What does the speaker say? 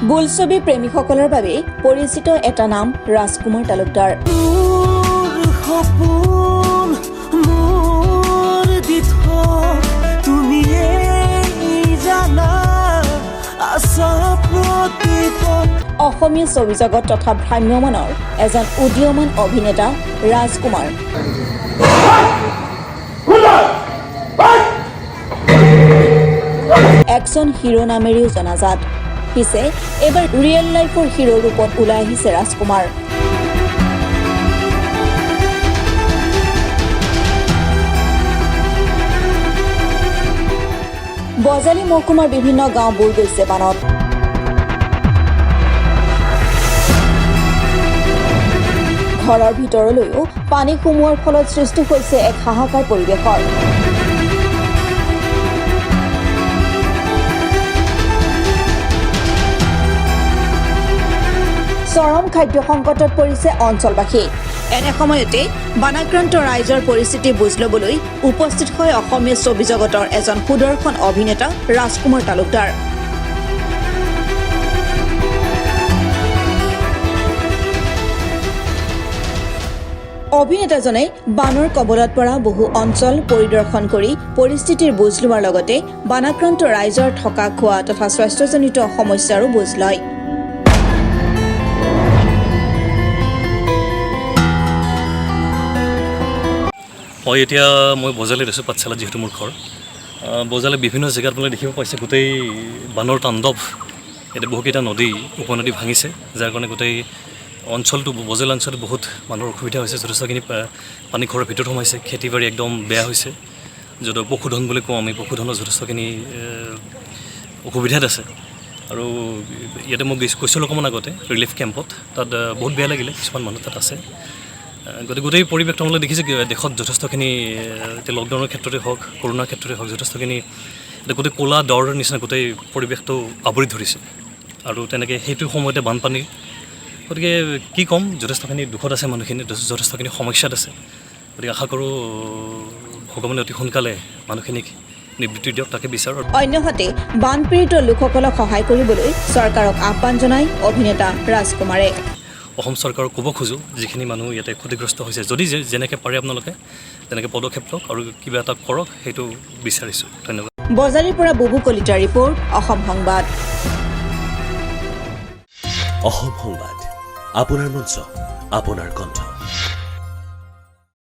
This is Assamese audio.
বোলছবি প্ৰেমীসকলৰ বাবে পৰিচিত এটা নাম ৰাজকুমাৰ তালুকদাৰ। অসমীয়া ছবি জগত তথা ভ্ৰাম্যমানৰ এজন উদীয়মান অভিনেতা ৰাজকুমাৰ। একচন হিৰো নামেৰেও জনাজাত। পিছে এবাৰ ৰিয়েল লাইফৰ হিৰো ৰূপত ওলাই আহিছে ৰাজকুমাৰ। বজালী মহকুমাৰ বিভিন্ন গাঁও বুৰ গৈছে বানত। ঘৰৰ ভিতৰলৈও পানী সোমোৱাৰ ফলত সৃষ্টি হৈছে এক হাহাকাৰ পৰিৱেশৰ। চৰম খাদ্য সংকটত পৰিছে অঞ্চলবাসী। এনে সময়তে বানাক্ৰান্ত ৰাইজৰ পৰিস্থিতি বুজ ল'বলৈ উপস্থিত হয় অসমীয়া ছবি জগতৰ এজন সুদৰ্শন অভিনেতা ৰাজকুমাৰ তালুকদাৰ। অভিনেতাজনে বানৰ কবলত পৰা বহু অঞ্চল পৰিদৰ্শন কৰি পৰিস্থিতিৰ বুজ লোৱাৰ লগতে বানাক্ৰান্ত ৰাইজৰ থকা খোৱা তথা স্বাস্থ্যজনিত সমস্যাৰো বুজ লয়। এতিয়া মই বজালীত আছোঁ, পাঠশালাত যিহেতু মোৰ ঘৰ। বজালী বিভিন্ন জেগাত আপোনালোকে দেখিব পাইছে গোটেই বানৰ তাণ্ডৱ। এতিয়া বহুকেইটা নদী উপনদী ভাঙিছে, যাৰ কাৰণে গোটেই অঞ্চলটো বজালী অঞ্চলটো বহুত মানুহৰ অসুবিধা হৈছে। যথেষ্টখিনি পানী ঘৰৰ ভিতৰত সোমাইছে, খেতি বাৰী একদম বেয়া হৈছে। য'ত পশুধন বুলি কওঁ আমি, পশুধনৰ যথেষ্টখিনি অসুবিধাত আছে। আৰু ইয়াতে মই কৈছিলোঁ অকণমান আগতে ৰিলিফ কেম্পত, তাত বহুত বেয়া লাগিলে, কিছুমান মানুহ তাত আছে। গতিকে গোটেই পৰিৱেশটো আপোনালোকে দেখিছে দেশত যথেষ্টখিনি এতিয়া লকডাউনৰ ক্ষেত্ৰতে হওক, কৰোণাৰ ক্ষেত্ৰতে হওক, যথেষ্টখিনি এতিয়া গোটেই ক'লা দৰৰ নিচিনা গোটেই পৰিৱেশটো আৱৰি ধৰিছে। আৰু তেনেকৈ সেইটো সময়তে বানপানী। গতিকে কি ক'ম, যথেষ্টখিনি দুখত আছে মানুহখিনি, যথেষ্টখিনি সমস্যাত আছে। গতিকে আশা কৰোঁ ভগৱানে অতি সোনকালে মানুহখিনিক নিবৃত্তি দিয়ক, তাকে বিচাৰোঁ। অন্যহাতে বানপীড়িত লোকসকলক সহায় কৰিবলৈ চৰকাৰক আহ্বান জনায় অভিনেতা ৰাজকুমাৰে। অসম চৰকাৰক ক'ব খোজোঁ, যিখিনি মানুহ ইয়াতে ক্ষতিগ্ৰস্ত হৈছে, যদি যেনেকৈ পাৰে আপোনালোকে তেনেকৈ পদক্ষেপ লওক আৰু কিবা এটা কৰক, সেইটো বিচাৰিছোঁ। ধন্যবাদ। বজালীৰ পৰা বুবু কলিতাৰ ৰিপৰ্ট, অসম সংবাদ। অসম সংবাদ, আপোনাৰ মঞ্চ, আপোনাৰ কণ্ঠ।